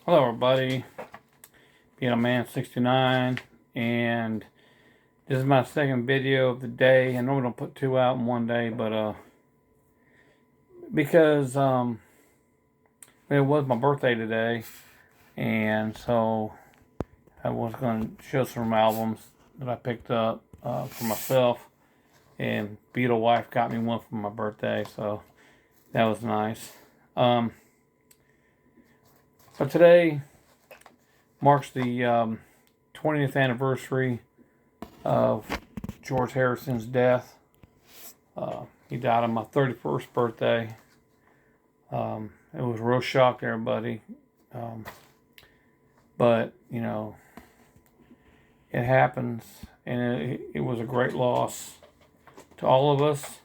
Hello everybody, being a man 69, and this is my second video of the day. I normally don't put two out in one day, but because it was my birthday today, and so I was going to show some albums that I picked up for myself, and Beatle wife got me one for my birthday, so that was nice. So today marks the 20th anniversary of George Harrison's death. He died on my 31st birthday. It was a real shock to everybody. But, you know, it happens, and it was a great loss to all of us.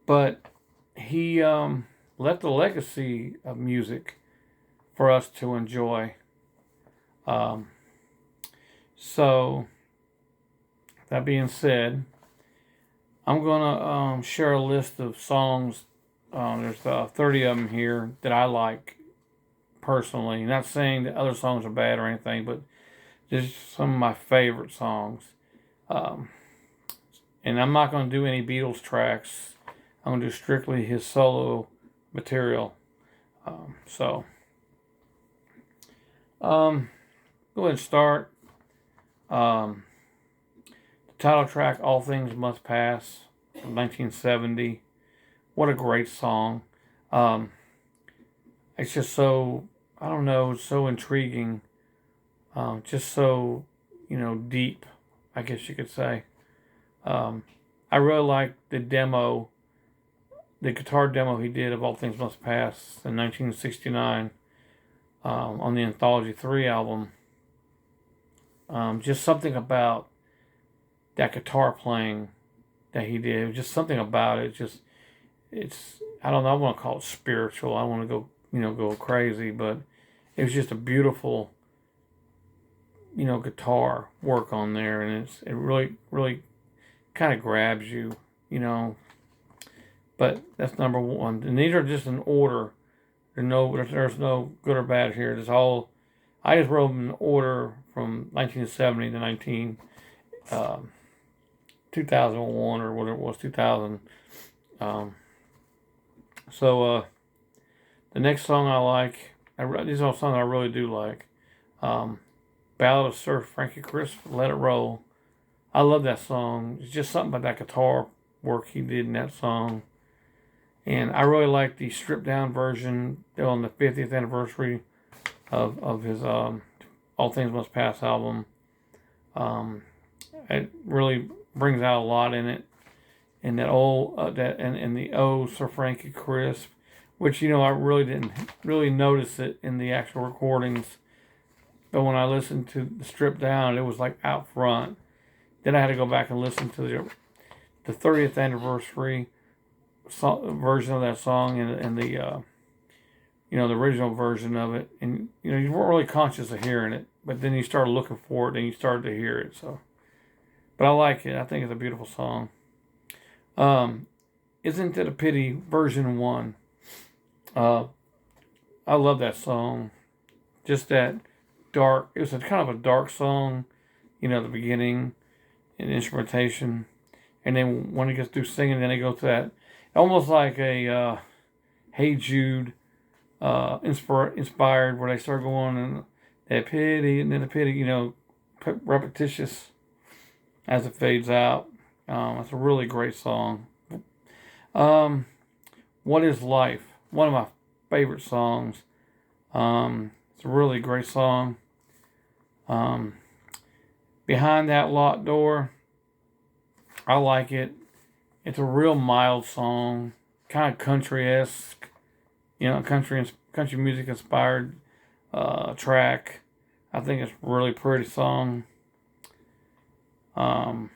But he left a legacy of music for us to enjoy. So, that being said, I'm going to share a list of songs. There's 30 of them here that I like personally. Not saying that other songs are bad or anything, but just some of my favorite songs. And I'm not going to do any Beatles tracks. I'm going to do strictly his solo material. Go ahead and start. The title track, All Things Must Pass, from 1970. What a great song. It's just so, I don't know, so intriguing. Just so, deep, I guess you could say. I really like the demo, the guitar demo he did of All Things Must Pass in 1969 on the Anthology 3 album. Just something about that guitar playing that he did. Just something about it. It's I don't know. I want to call it spiritual. I want to go crazy, but it was just a beautiful, guitar work on there, and it really, really kind of grabs you, But that's number one. And these are just in order. There's no good or bad here. It's all, I just wrote them in order from 1970 to 2001 or whatever it was, 2000. The next song I like, these are all songs I really do like. Ballad of Sir Frankie Crisp, Let It Roll. I love that song. It's just something about that guitar work he did in that song. And I really like the stripped down version on the 50th anniversary of his All Things Must Pass album. It really brings out a lot in it. And that the Sir Frankie Crisp, which I really didn't really notice it in the actual recordings, but when I listened to the stripped down, it was like out front. Then I had to go back and listen to the 30th anniversary version of that song and the the original version of it, and you weren't really conscious of hearing it, but then you started looking for it and you started to hear it. So, but I like it. I think it's a beautiful song. Isn't It a Pity, version 1. I love that song. Just that dark. It was kind of a dark song, the beginning and instrumentation, and then when it gets through singing, then it goes to that almost like a Hey Jude inspired, where they start going and that pity and then the pity, repetitious as it fades out. It's a really great song. What Is Life? One of my favorite songs. It's a really great song. Behind That Locked Door, I like it. It's a real mild song, kind of country-esque, country music inspired track. I think it's a really pretty song. Give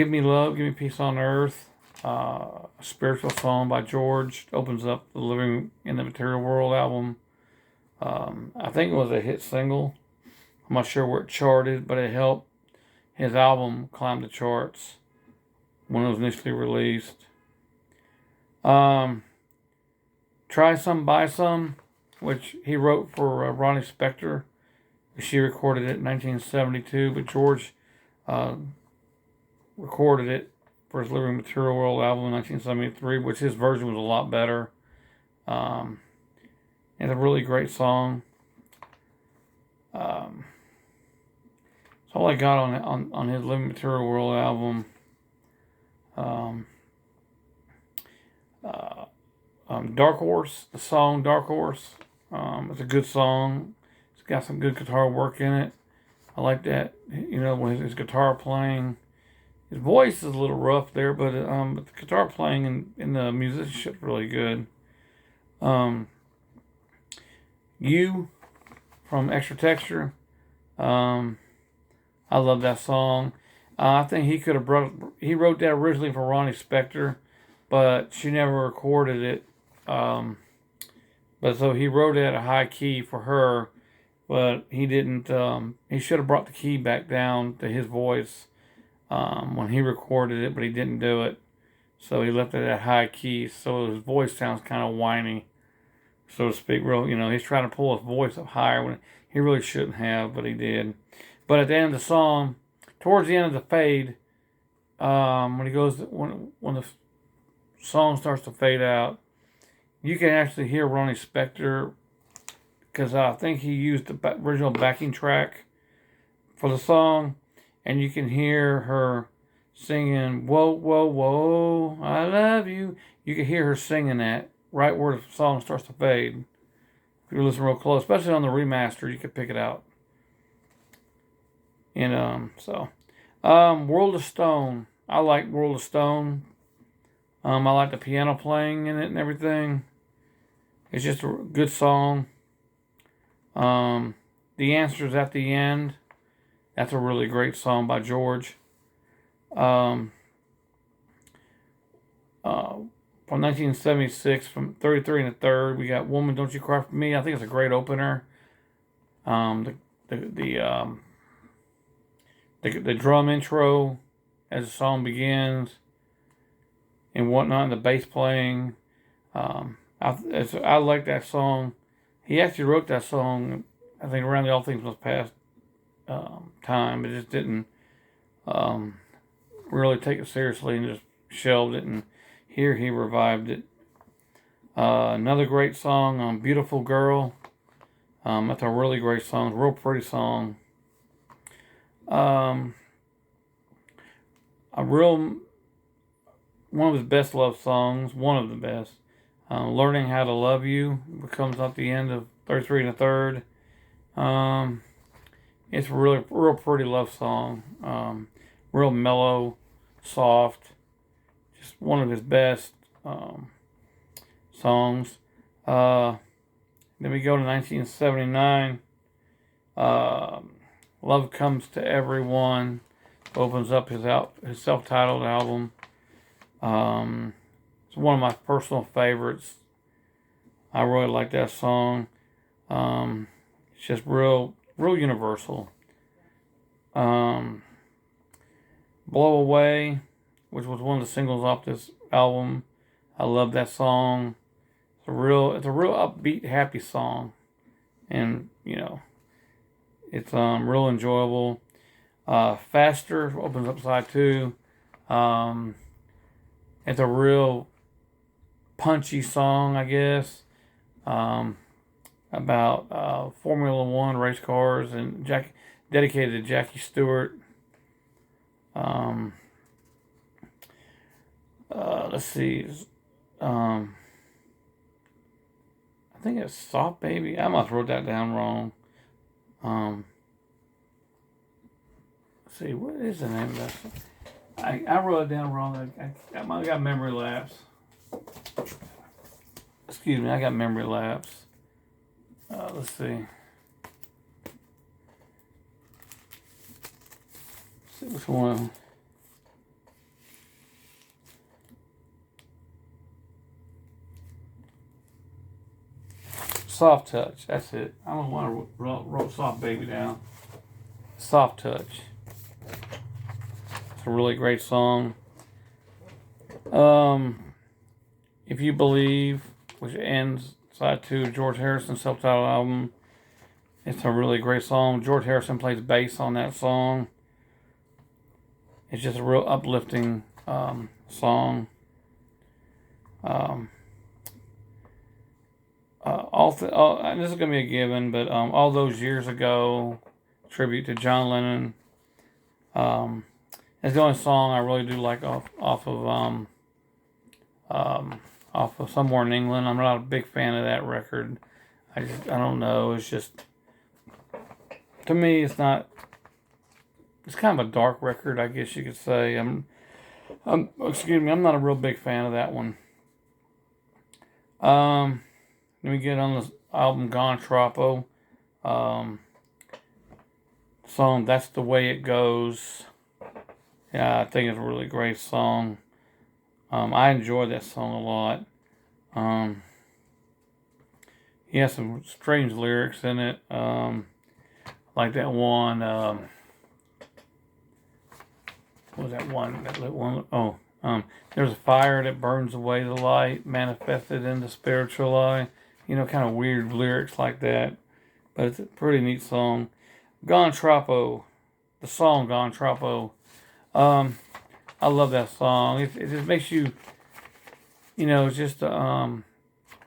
Me Love, Give Me Peace on Earth, a spiritual song by George, opens up the Living in the Material World album. I think it was a hit single. I'm not sure where it charted, but it helped his album climb the charts when it was initially released. Try Some, Buy Some, which he wrote for Ronnie Spector. She recorded it in 1972, but George recorded it for his Living Material World album in 1973, which his version was a lot better. It's a really great song. That's all I got on his Living Material World album. Dark Horse, the song Dark Horse. It's a good song. It's got some good guitar work in it. I like that. When his guitar playing. His voice is a little rough there, but the guitar playing and the musicianship's really good. You from Extra Texture. I love that song. I think he wrote that originally for Ronnie Spector, but she never recorded it. But so he wrote it at a high key for her, but he didn't. He should have brought the key back down to his voice when he recorded it, but he didn't do it. So he left it at high key, so his voice sounds kind of whiny, so to speak. He's trying to pull his voice up higher when he really shouldn't have, but he did. But at the end of the song, towards the end of the fade, when the song starts to fade out, you can actually hear Ronnie Spector, because I think he used the original backing track for the song, and you can hear her singing, "Whoa, whoa, whoa, I love you." You can hear her singing that right where the song starts to fade. If you listen real close, especially on the remaster, you could pick it out. And World of Stone. I like World of Stone. I like the piano playing in it and everything. It's just a good song. The Answer's at the End. That's a really great song by George. From 1976, from 33 and a Third, we got "Woman, Don't You Cry for Me." I think it's a great opener. The drum intro as the song begins and whatnot, and the bass playing. I like that song. He actually wrote that song, I think, around the All Things Must Pass time. It just didn't really take it seriously and just shelved it. And here he revived it. Another great song, "Beautiful Girl." That's a really great song. Real pretty song. One of his best love songs, one of the best. "Learning How to Love You" comes at the end of 33 and a Third. It's a real pretty love song. Real mellow, soft. Just one of his best songs. Then we go to 1979. "Love Comes to Everyone" opens up his self-titled album. It's one of my personal favorites. I really like that song. It's just real universal. "Blow Away," which was one of the singles off this album. I love that song. It's a real upbeat, happy song, and it's real enjoyable. "Faster" opens up side 2. It's a real punchy song, I guess, about Formula One race cars and dedicated to Jackie Stewart. Let's see. I think it's "Soft Baby." I must have wrote that down wrong. Let's see, what is the name of that song? I wrote it down wrong. I got memory lapse. Excuse me, I got memory lapse. Let's see. Let's see which one. "Soft Touch." That's it. I don't know why I wrote "Soft Baby" down. "Soft Touch." It's a really great song. "If You Believe," which ends side 2 George Harrison's self-titled album. It's a really great song. George Harrison plays bass on that song. It's just a real uplifting song. This is going to be a given, but all those years ago, tribute to John Lennon. It's the only song I really do like off of Somewhere in England. I'm not a big fan of that record. I don't know. It's just, to me, it's not. It's kind of a dark record, I guess you could say. Excuse me, I'm not a real big fan of that one. Let me get on the album Gone Troppo. Song That's the Way It Goes. Yeah, I think it's a really great song. I enjoy that song a lot. He has some strange lyrics in it. Like that one. What was that one? There's a fire that burns away the light, manifested in the spiritual eye. Kind of weird lyrics like that. But it's a pretty neat song. Gone Troppo. The song Gone Troppo. I love that song. It just makes you, it's just a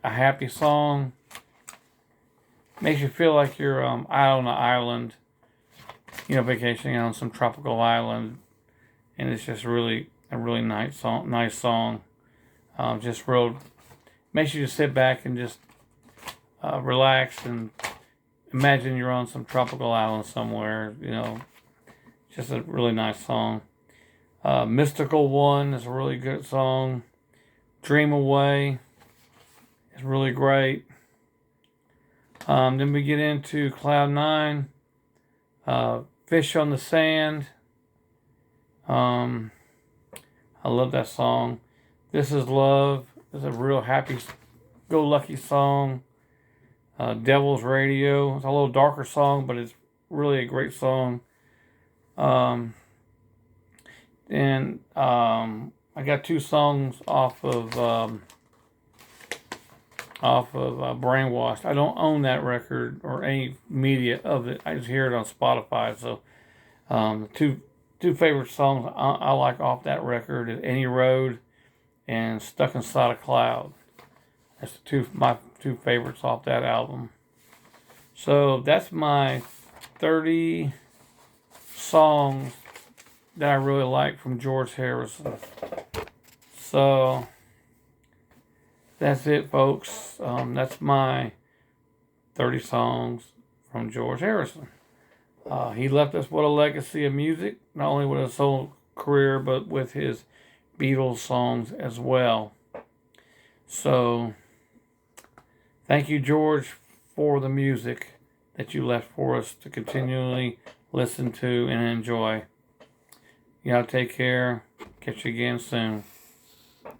happy song. Makes you feel like you're out on an island, vacationing on some tropical island. And it's just really a really nice song. Just real, makes you just sit back and just relax and imagine you're on some tropical island somewhere. Just a really nice song. Mystical One is a really good song. Dream Away is really great. Then we get into Cloud 9. Fish on the Sand. I love that song. This Is Love is a real happy-go-lucky song. Devil's Radio. It's a little darker song, but it's really a great song. And I got 2 songs off of Brainwashed. I don't own that record or any media of it. I just hear it on Spotify. So two favorite songs I like off that record is Any Road and Stuck Inside a Cloud. That's my two favorites off that album. So that's my 30 songs that I really like from George Harrison. So that's it, folks. That's my 30 songs from George Harrison. He left us with a legacy of music, not only with his solo career, but with his Beatles songs as well. So, thank you, George, for the music that you left for us to continually listen to and enjoy. Y'all take care. Catch you again soon.